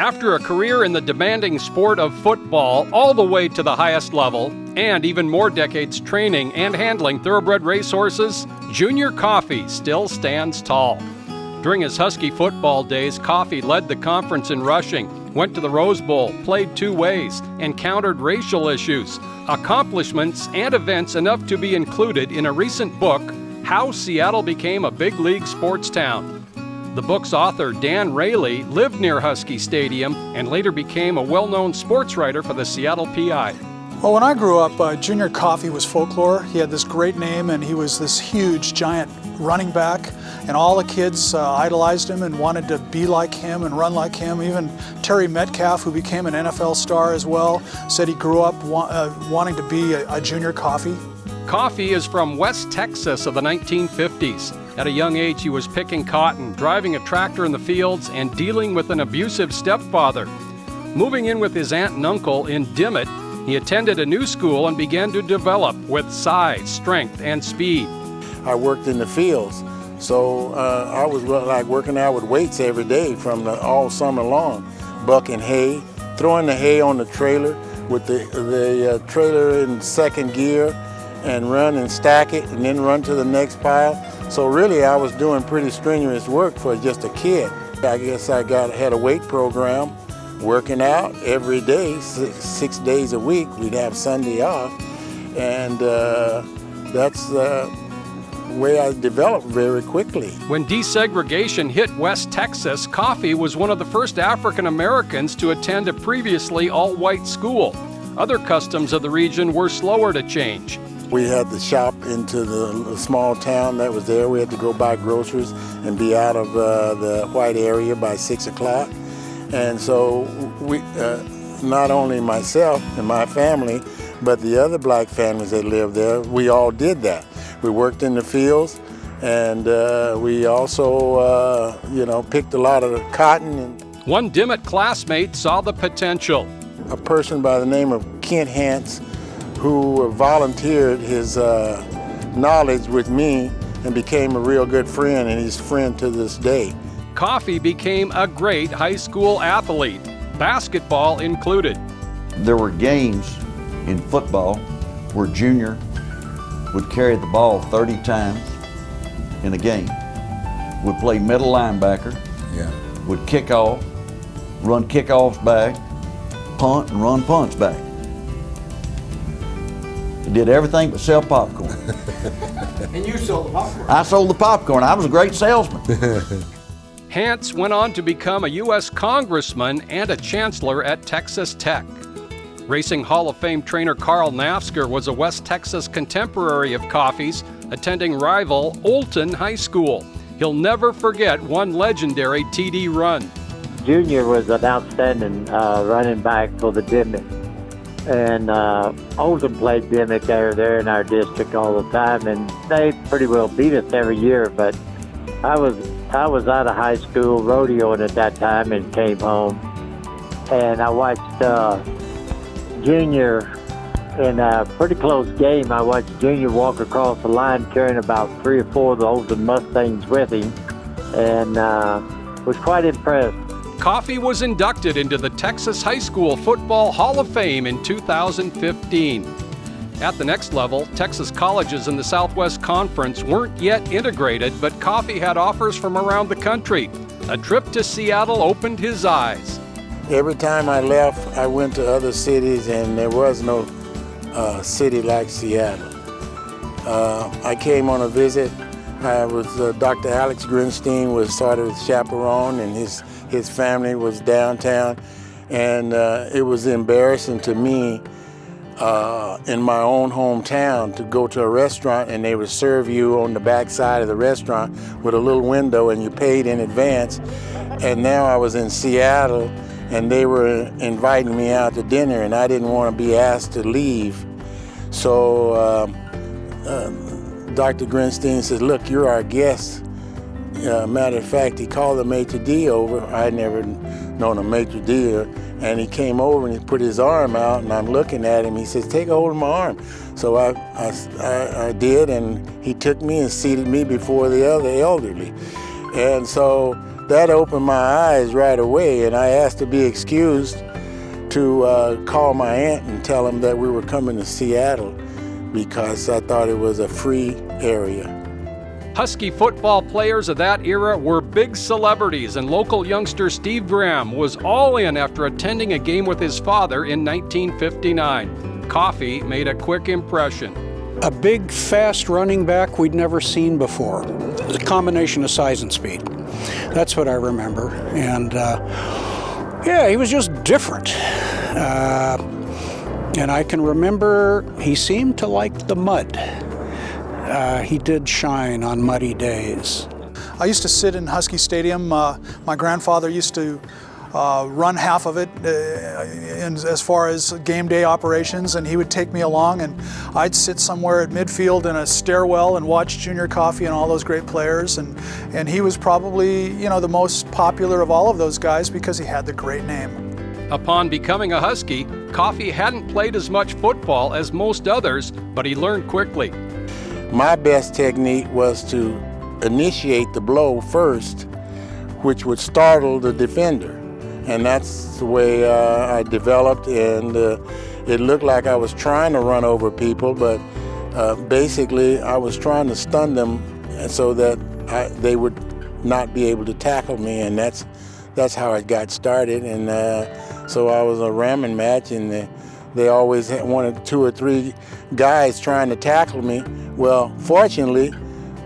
After a career in the demanding sport of football all the way to the highest level, and even more decades training and handling thoroughbred racehorses, Junior Coffey still stands tall. During his Husky football days, Coffey led the conference in rushing, went to the Rose Bowl, played two ways, encountered racial issues, accomplishments, and events enough to be included in a recent book, How Seattle Became a Big League Sports Town. The book's author, Dan Rayleigh, lived near Husky Stadium and later became a well-known sports writer for the Seattle PI. Well, when I grew up, Junior Coffey was folklore. He had this great name, and he was this huge, giant running back, and all the kids idolized him and wanted to be like him and run like him. Even Terry Metcalf, who became an NFL star as well, said he grew up wanting to be a Junior Coffey. Coffey is from West Texas of the 1950s. At a young age, he was picking cotton, driving a tractor in the fields, and dealing with an abusive stepfather. Moving in with his aunt and uncle in Dimmitt, he attended a new school and began to develop with size, strength, and speed. I worked in the fields, so I was like working out with weights every day from all summer long, bucking hay, throwing the hay on the trailer with the trailer in second gear, and run and stack it and then run to the next pile. So really I was doing pretty strenuous work for just a kid. I guess I had a weight program, working out every day, 6 days a week. We'd have Sunday off, and that's the way I developed very quickly. When desegregation hit West Texas, Coffey was one of the first African Americans to attend a previously all-white school. Other customs of the region were slower to change. We had to shop into the small town that was there. We had to go buy groceries and be out of the white area by 6 o'clock. And so we, not only myself and my family, but the other black families that lived there, we all did that. We worked in the fields, and we also, picked a lot of cotton. One Dimmitt classmate saw the potential. A person by the name of Kent Hance, who volunteered his knowledge with me and became a real good friend, and he's a friend to this day. Coffey became a great high school athlete, basketball included. There were games in football where Junior would carry the ball 30 times in a game, would play middle linebacker, would kick off, run kickoffs back, punt and run punts back. He did everything but sell popcorn. And you sold the popcorn? I sold the popcorn. I was a great salesman. Hance went on to become a U.S. congressman and a chancellor at Texas Tech. Racing Hall of Fame trainer Carl Nafsker was a West Texas contemporary of Coffey's, attending rival Olton High School. He'll never forget one legendary TD run. Junior was an outstanding running back for the Dimmitt. And Olton played Dimmitt there in our district all the time, and they pretty well beat us every year. But I was out of high school rodeoing at that time and came home, and I watched Junior in a pretty close game. I watched Junior walk across the line carrying about 3 or 4 of the Olton Mustangs with him, and was quite impressed. Coffey was inducted into the Texas High School Football Hall of Fame in 2015. At the next level, Texas colleges in the Southwest Conference weren't yet integrated, but Coffey had offers from around the country. A trip to Seattle opened his eyes. Every time I left, I went to other cities, and there was no city like Seattle. I came on a visit. I was Dr. Alex Grinstein was sort of his chaperone, and his family was downtown, and it was embarrassing to me in my own hometown to go to a restaurant and they would serve you on the back side of the restaurant with a little window and you paid in advance. And now I was in Seattle and they were inviting me out to dinner and I didn't want to be asked to leave. So Dr. Grinstein says, look, you're our guest. Matter of fact, he called the maitre d' over. I had never known a maitre d', and he came over and he put his arm out, and I'm looking at him. He says, take a hold of my arm. So I did, and he took me and seated me before the other elderly. And so that opened my eyes right away, and I asked to be excused to call my aunt and tell them that we were coming to Seattle because I thought it was a free area. Husky football players of that era were big celebrities, and local youngster Steve Graham was all in after attending a game with his father in 1959. Coffey made a quick impression. A big, fast running back we'd never seen before. A combination of size and speed. That's what I remember. And yeah, he was just different. And I can remember he seemed to like the mud. He did shine on muddy days. I used to sit in Husky Stadium. My grandfather used to run half of it as far as game day operations, and he would take me along, and I'd sit somewhere at midfield in a stairwell and watch Junior Coffey and all those great players, and he was probably, you know, the most popular of all of those guys because he had the great name. Upon becoming a Husky, Coffey hadn't played as much football as most others, but he learned quickly. My best technique was to initiate the blow first, which would startle the defender. And that's the way I developed, and it looked like I was trying to run over people, but basically I was trying to stun them so that they would not be able to tackle me, and that's how it got started. And so I was a ramming match, and they always wanted 2 or 3 guys trying to tackle me. Well, fortunately,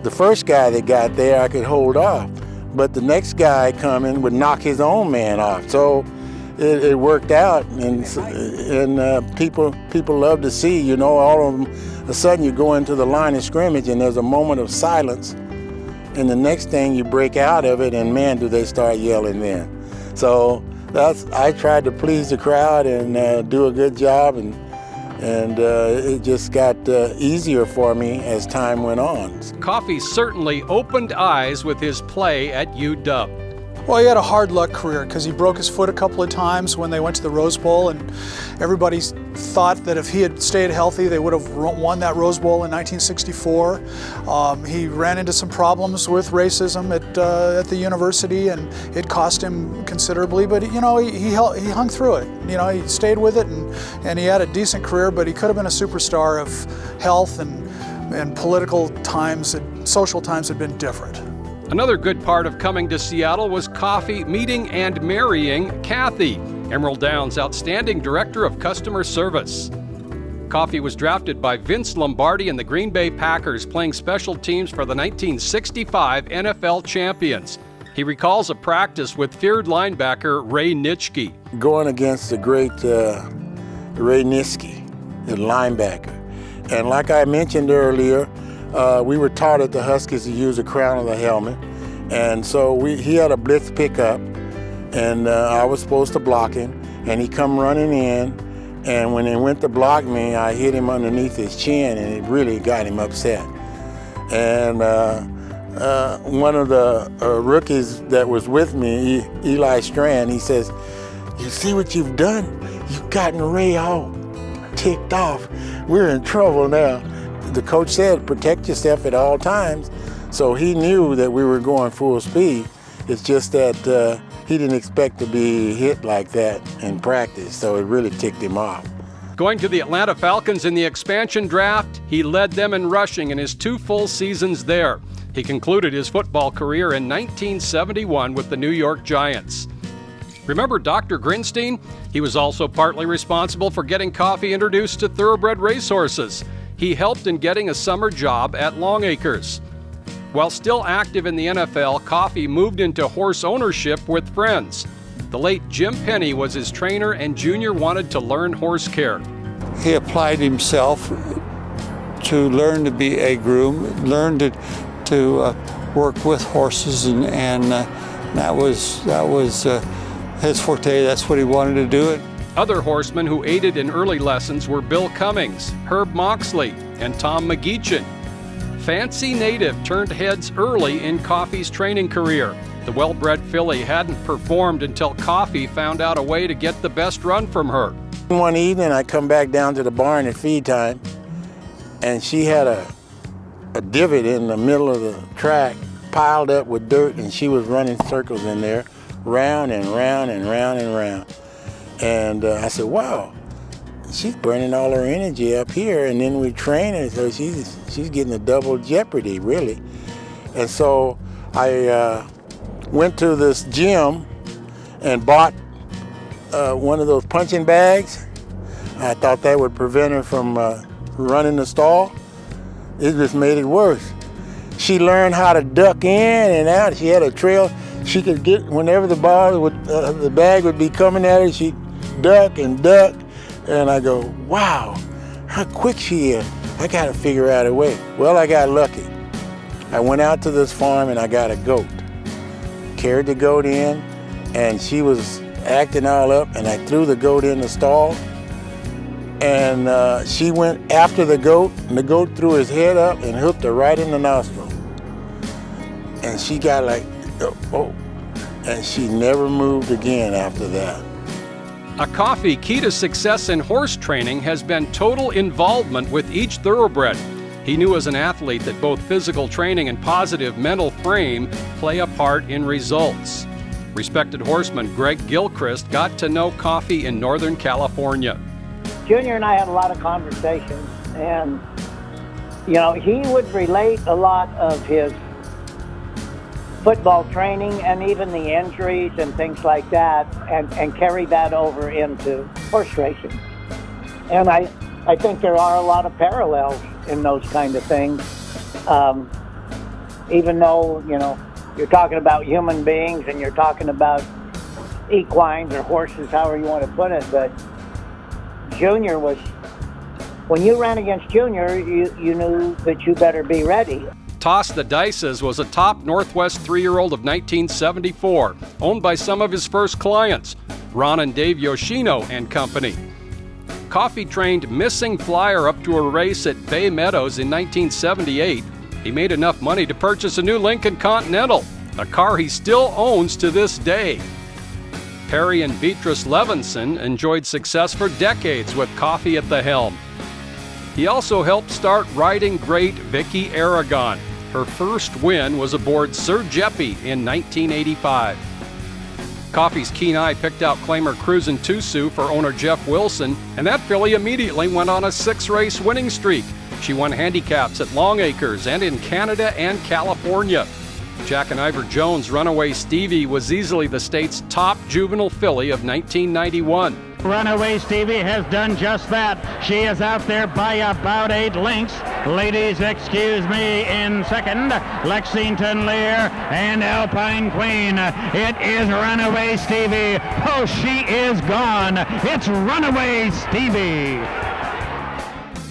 the first guy that got there I could hold off, but the next guy coming would knock his own man off. So it worked out, and people love to see, you know, all of them. All of a sudden you go into the line of scrimmage and there's a moment of silence, and the next thing you break out of it, and man, do they start yelling then. So I tried to please the crowd and do a good job, and it just got easier for me as time went on. Coffey certainly opened eyes with his play at UW. Well, he had a hard luck career because he broke his foot a couple of times when they went to the Rose Bowl, and everybody thought that if he had stayed healthy, they would have won that Rose Bowl in 1964. He ran into some problems with racism at the university, and it cost him considerably, but you know, he hung through it. You know, he stayed with it, and he had a decent career, but he could have been a superstar if health and political times and social times had been different. Another good part of coming to Seattle was Coffey meeting and marrying Kathy, Emerald Downs' outstanding director of customer service. Coffey was drafted by Vince Lombardi and the Green Bay Packers, playing special teams for the 1965 NFL champions. He recalls a practice with feared linebacker Ray Nitschke. Going against the great Ray Nitschke, the linebacker. And like I mentioned earlier, we were taught at the Huskies to use the crown of the helmet, and so he had a blitz pickup, and I was supposed to block him, and he come running in, and when he went to block me, I hit him underneath his chin, and it really got him upset. And one of the rookies that was with me, Eli Strand, he says, "You see what you've done? You've gotten Ray all ticked off. We're in trouble now." The coach said, protect yourself at all times. So he knew that we were going full speed. It's just that he didn't expect to be hit like that in practice, so it really ticked him off. Going to the Atlanta Falcons in the expansion draft, he led them in rushing in his 2 full seasons there. He concluded his football career in 1971 with the New York Giants. Remember Dr. Grinstein? He was also partly responsible for getting Coffey introduced to thoroughbred racehorses. He helped in getting a summer job at Longacres. While still active in the NFL, Coffey moved into horse ownership with friends. The late Jim Penny was his trainer, and Junior wanted to learn horse care. He applied himself to learn to be a groom, learn to work with horses, and that was his forte. That's what he wanted to do. Other horsemen who aided in early lessons were Bill Cummings, Herb Moxley, and Tom McGeechan. Fancy Native turned heads early in Coffey's training career. The well-bred filly hadn't performed until Coffey found out a way to get the best run from her. One evening I come back down to the barn at feed time, and she had a divot in the middle of the track piled up with dirt, and she was running circles in there, round and round and round and round. And I said, wow, she's burning all her energy up here, and then we train her, so she's getting a double jeopardy, really. And so I went to this gym and bought one of those punching bags. I thought that would prevent her from running the stall. It just made it worse. She learned how to duck in and out. She had a trail. She could get, whenever the bag would be coming at her, she'd duck and duck. And I go, wow, how quick she is. I gotta figure out a way. Well, I got lucky. I went out to this farm and I got a goat. Carried the goat in, and she was acting all up, and I threw the goat in the stall. And she went after the goat, and the goat threw his head up and hooked her right in the nostril. And she got like, oh, and she never moved again after that. A Coffey key to success in horse training has been total involvement with each thoroughbred. He knew as an athlete that both physical training and positive mental frame play a part in results. Respected horseman Greg Gilchrist got to know Coffey in Northern California. Junior and I had a lot of conversations, and, you know, he would relate a lot of his football training and even the injuries and things like that, and carry that over into horse racing. And I think there are a lot of parallels in those kind of things. Even though, you know, you're talking about human beings and you're talking about equines or horses, however you want to put it, but Junior was, when you ran against Junior, you knew that you better be ready. Toss the Dices was a top Northwest 3-year-old of 1974, owned by some of his first clients, Ron and Dave Yoshino and company. Coffey trained Missing Flyer up to a race at Bay Meadows in 1978. He made enough money to purchase a new Lincoln Continental, a car he still owns to this day. Perry and Beatrice Levinson enjoyed success for decades with Coffey at the helm. He also helped start riding great Vicky Aragon. Her first win was aboard Sir Jeppy in 1985. Coffey's keen eye picked out claimer Cruisin' Tusu for owner Jeff Wilson, and that filly immediately went on a 6-race winning streak. She won handicaps at Long Acres and in Canada and California. Jack and Ivor Jones' Runaway Stevie was easily the state's top juvenile filly of 1991. Runaway Stevie has done just that. She is out there by about 8 lengths. Ladies, excuse me, in second, Lexington Lear and Alpine Queen. It is Runaway Stevie. Oh, she is gone. It's Runaway Stevie.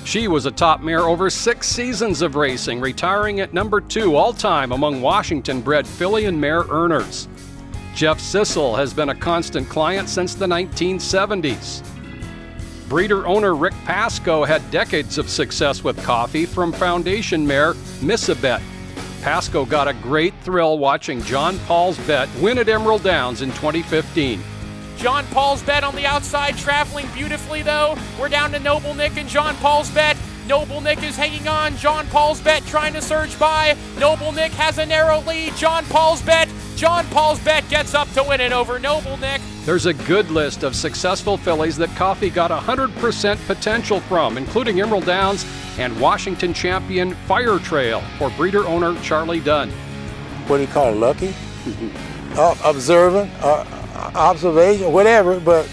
She was a top mare over 6 seasons of racing, retiring at number 2 all-time among Washington-bred filly and mare earners. Jeff Sissel has been a constant client since the 1970s. Breeder owner Rick Pascoe had decades of success with Coffey from foundation mare Missabet. Pascoe got a great thrill watching John Paul's Bet win at Emerald Downs in 2015. John Paul's Bet on the outside, traveling beautifully though. We're down to Noble Nick and John Paul's Bet. Noble Nick is hanging on. John Paul's Bet trying to surge by. Noble Nick has a narrow lead. John Paul's Bet gets up to win it over Noble Nick. There's a good list of successful fillies that Coffey got 100% potential from, including Emerald Downs and Washington champion Fire Trail for breeder owner Charlie Dunn. What do you call it, lucky? Observant, observation, whatever, but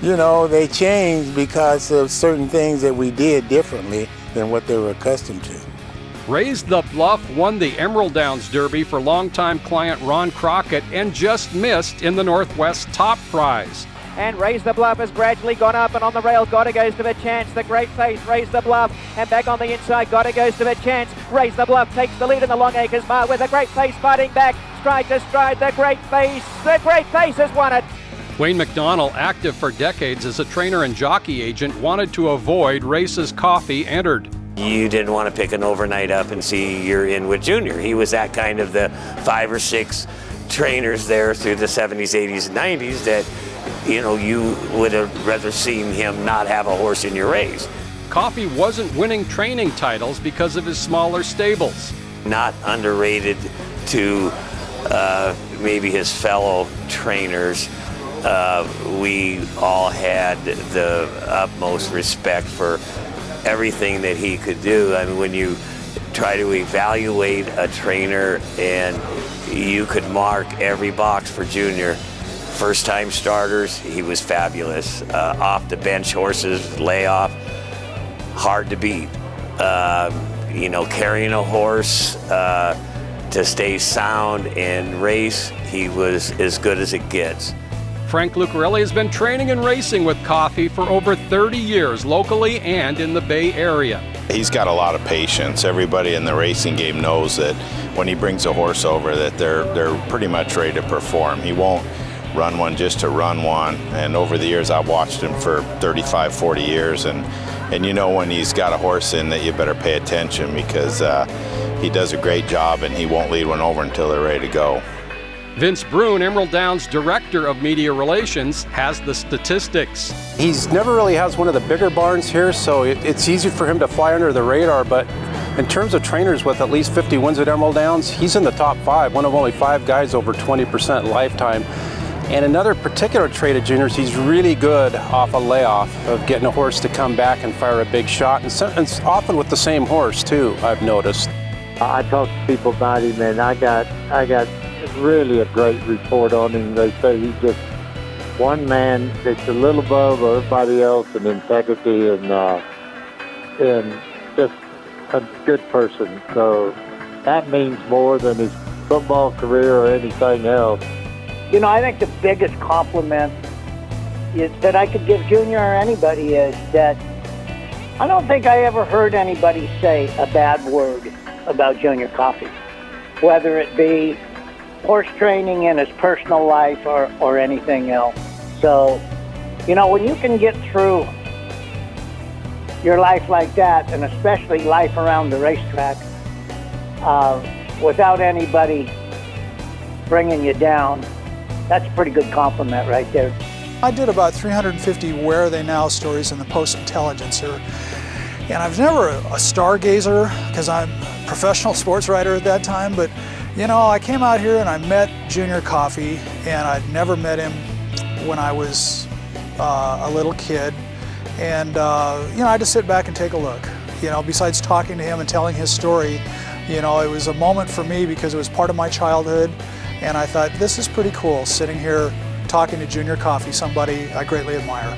you know, they changed because of certain things that we did differently than what they were accustomed to. Raise the Bluff won the Emerald Downs Derby for longtime client Ron Crockett and just missed in the Northwest Top Prize. And Raise the Bluff has gradually gone up, and on the rail, Gotta goes to the chance. The Great Face, Raise the Bluff, and back on the inside, Gotta goes to the chance. Raise the Bluff takes the lead in the Long Acres Mile with the Great Face fighting back. Stride to stride, the Great Face has won it. Wayne McDonnell, active for decades as a trainer and jockey agent, wanted to avoid races Coffey entered. You didn't want to pick an overnight up and see you're in with Junior. He was that kind of the 5 or 6 trainers there through the 70s, 80s, and 90s that, you know, you would have rather seen him not have a horse in your race. Coffey wasn't winning training titles because of his smaller stables. Not underrated to maybe his fellow trainers, we all had the utmost respect for everything that he could do. I mean, when you try to evaluate a trainer and you could mark every box for Junior. First-time starters, he was fabulous. Off the bench horses, layoff, hard to beat. You know, carrying a horse to stay sound and race, he was as good as it gets. Frank Lucarelli has been training and racing with Coffey for over 30 years, locally and in the Bay Area. He's got a lot of patience. Everybody in the racing game knows that when he brings a horse over, that they're pretty much ready to perform. He won't run one just to run one. And over the years, I've watched him for 35, 40 years, and you know when he's got a horse in that you better pay attention, because he does a great job and he won't lead one over until they're ready to go. Vince Brune, Emerald Downs Director of Media Relations, has the statistics. He's never really has one of the bigger barns here, so it's easy for him to fly under the radar, but in terms of trainers with at least 50 wins at Emerald Downs, he's in the top 5, one of only 5 guys over 20% lifetime. And another particular trait of Junior's, he's really good off a layoff of getting a horse to come back and fire a big shot, and it's often with the same horse too, I've noticed. I talked to people about him, and I got really a great report on him. They say he's just one man that's a little above everybody else in integrity and just a good person. So that means more than his football career or anything else. You know, I think the biggest compliment that I could give Junior or anybody is that I don't think I ever heard anybody say a bad word about Junior Coffey, whether it be horse training in his personal life or anything else. So, you know, when you can get through your life like that, and especially life around the racetrack, without anybody bringing you down, that's a pretty good compliment right there. I did about 350 Where Are They Now stories in the Post-Intelligencer. And I was never a stargazer because I'm a professional sports writer at that time, but you know, I came out here and I met Junior Coffey, and I'd never met him when I was a little kid. And you know, I just sit back and take a look. You know, besides talking to him and telling his story, you know, it was a moment for me because it was part of my childhood. And I thought, this is pretty cool, sitting here talking to Junior Coffey, somebody I greatly admire.